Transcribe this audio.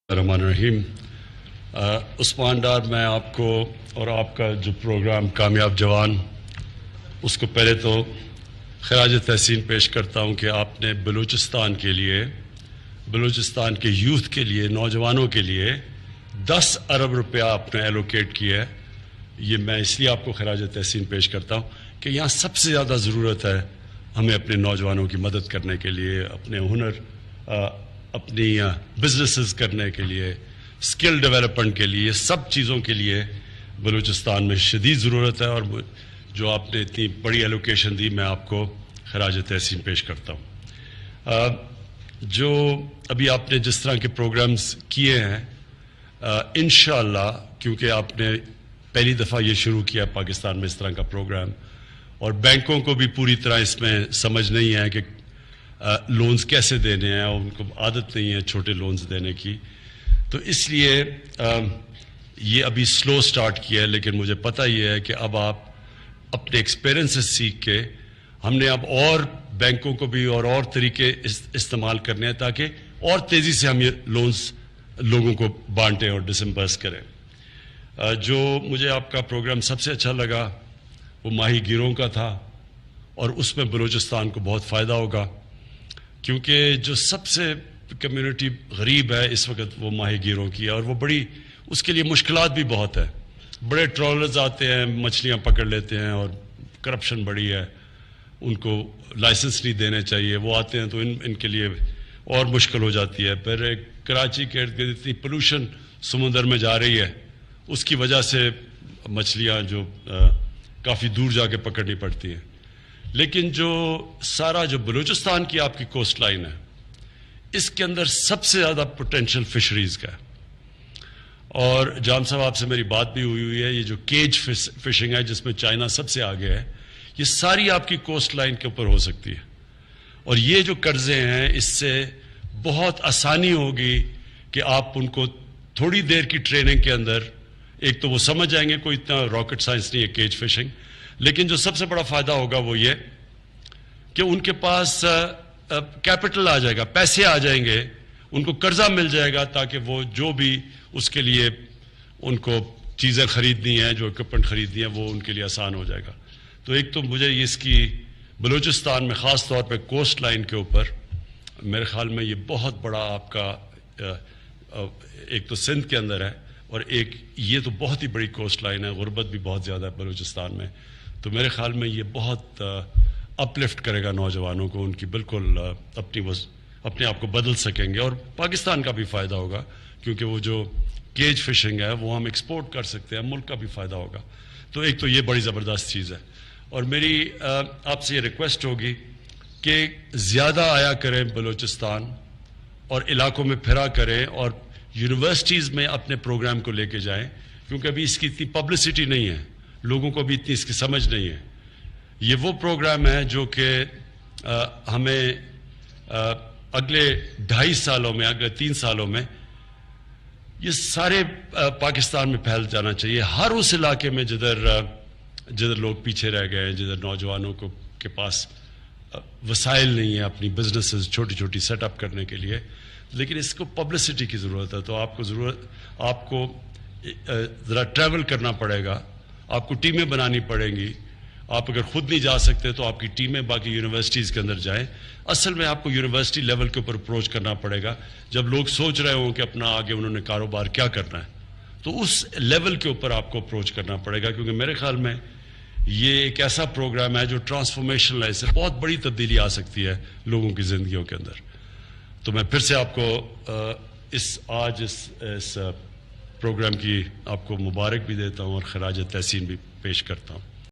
الرحمن الرحیم. عثمان ڈار، میں آپ کو اور آپ کا جو پروگرام کامیاب جوان، اس کو پہلے تو خراج تحسین پیش کرتا ہوں کہ آپ نے بلوچستان کے لیے، بلوچستان کے یوتھ کے لیے، نوجوانوں کے لیے 10 ارب روپیہ آپ نے ایلوکیٹ کیا ہے. یہ میں اس لیے آپ کو خراج تحسین پیش کرتا ہوں کہ یہاں سب سے زیادہ ضرورت ہے ہمیں اپنے نوجوانوں کی مدد کرنے کے لیے، اپنے ہنر، اپنی بزنسز کرنے کے لیے، اسکل ڈیولپمنٹ کے لیے، سب چیزوں کے لیے بلوچستان میں شدید ضرورت ہے. اور جو آپ نے اتنی بڑی ایلوکیشن دی، میں آپ کو خراج تحسین پیش کرتا ہوں. جو ابھی آپ نے جس طرح کے پروگرامز کیے ہیں، انشاءاللہ، کیونکہ آپ نے پہلی دفعہ یہ شروع کیا پاکستان میں اس طرح کا پروگرام، اور بینکوں کو بھی پوری طرح اس میں سمجھ نہیں ہے کہ لونز کیسے دینے ہیں، اور ان کو عادت نہیں ہے چھوٹے لونز دینے کی، تو اس لیے یہ ابھی سلو سٹارٹ کیا ہے. لیکن مجھے پتہ یہ ہے کہ اب آپ اپنے ایکسپیرینس سے سیکھ کے، ہم نے اب اور بینکوں کو بھی اور طریقے استعمال کرنے ہیں تاکہ اور تیزی سے ہم یہ لونز لوگوں کو بانٹیں اور ڈسمبرس کریں. جو مجھے آپ کا پروگرام سب سے اچھا لگا وہ ماہی گیروں کا تھا، اور اس میں بلوچستان کو بہت فائدہ ہوگا، کیونکہ جو سب سے کمیونٹی غریب ہے اس وقت وہ ماہی گیروں کی ہے، اور وہ بڑی، اس کے لیے مشکلات بھی بہت ہے. بڑے ٹرالرز آتے ہیں، مچھلیاں پکڑ لیتے ہیں، اور کرپشن بڑی ہے، ان کو لائسنس نہیں دینے چاہیے، وہ آتے ہیں تو ان کے لیے اور مشکل ہو جاتی ہے. پھر کراچی کے ارد گرد اتنی پولوشن سمندر میں جا رہی ہے، اس کی وجہ سے مچھلیاں جو کافی دور جا کے پکڑنی پڑتی ہیں. لیکن جو سارا جو بلوچستان کی آپ کی کوسٹ لائن ہے، اس کے اندر سب سے زیادہ پوٹینشیل فشریز کا ہے. اور جام صاحب، آپ سے میری بات بھی ہوئی ہے، یہ جو کیج فشنگ ہے جس میں چائنا سب سے آگے ہے، یہ ساری آپ کی کوسٹ لائن کے اوپر ہو سکتی ہے. اور یہ جو قرضے ہیں، اس سے بہت آسانی ہوگی کہ آپ ان کو تھوڑی دیر کی ٹریننگ کے اندر، ایک تو وہ سمجھ جائیں گے، کوئی اتنا راکٹ سائنس نہیں ہے کیج فشنگ. لیکن جو سب سے بڑا فائدہ ہوگا وہ یہ کہ ان کے پاس کیپٹل آ جائے گا، پیسے آ جائیں گے، ان کو قرضہ مل جائے گا، تاکہ وہ جو بھی اس کے لیے ان کو چیزیں خریدنی ہیں، جو اکوپمنٹ خریدنی ہے، وہ ان کے لیے آسان ہو جائے گا. تو ایک تو مجھے اس کی بلوچستان میں خاص طور پہ کوسٹ لائن کے اوپر میرے خیال میں یہ بہت بڑا آپ کا، ایک تو سندھ کے اندر ہے، اور ایک یہ تو بہت ہی بڑی کوسٹ لائن ہے، غربت بھی بہت زیادہ ہے بلوچستان میں. تو میرے خیال میں یہ بہت اپ لفٹ کرے گا نوجوانوں کو، ان کی بالکل اپنے آپ کو بدل سکیں گے، اور پاکستان کا بھی فائدہ ہوگا، کیونکہ وہ جو کیج فشنگ ہے وہ ہم ایکسپورٹ کر سکتے ہیں، ملک کا بھی فائدہ ہوگا. تو ایک تو یہ بڑی زبردست چیز ہے. اور میری آپ سے یہ ریکویسٹ ہوگی کہ زیادہ آیا کریں بلوچستان، اور علاقوں میں پھرا کریں، اور یونیورسٹیز میں اپنے پروگرام کو لے کے جائیں، کیونکہ ابھی اس کی اتنی پبلسٹی نہیں ہے، لوگوں کو بھی اتنی اس کی سمجھ نہیں ہے. یہ وہ پروگرام ہے جو کہ ہمیں اگلے 2.5 سالوں میں، اگلے 3 سالوں میں یہ سارے پاکستان میں پھیل جانا چاہیے، ہر اس علاقے میں جدھر لوگ پیچھے رہ گئے ہیں، جدھر نوجوانوں کے پاس وسائل نہیں ہیں اپنی بزنسز چھوٹی چھوٹی سیٹ اپ کرنے کے لیے. لیکن اس کو پبلسٹی کی ضرورت ہے، تو آپ کو ذرا ٹریول کرنا پڑے گا، آپ کو ٹیمیں بنانی پڑیں گی. آپ اگر خود نہیں جا سکتے تو آپ کی ٹیمیں باقی یونیورسٹیز کے اندر جائیں. اصل میں آپ کو یونیورسٹی لیول کے اوپر اپروچ کرنا پڑے گا. جب لوگ سوچ رہے ہوں کہ اپنا آگے انہوں نے کاروبار کیا کرنا ہے، تو اس لیول کے اوپر آپ کو اپروچ کرنا پڑے گا، کیونکہ میرے خیال میں یہ ایک ایسا پروگرام ہے جو ٹرانسفارمیشنل ہے، اس سے بہت بڑی تبدیلی آ سکتی ہے لوگوں کی زندگیوں کے اندر. تو میں پھر سے آپ کو آج اس پروگرام کی آپ کو مبارک بھی دیتا ہوں، اور خراج تحسین بھی پیش کرتا ہوں.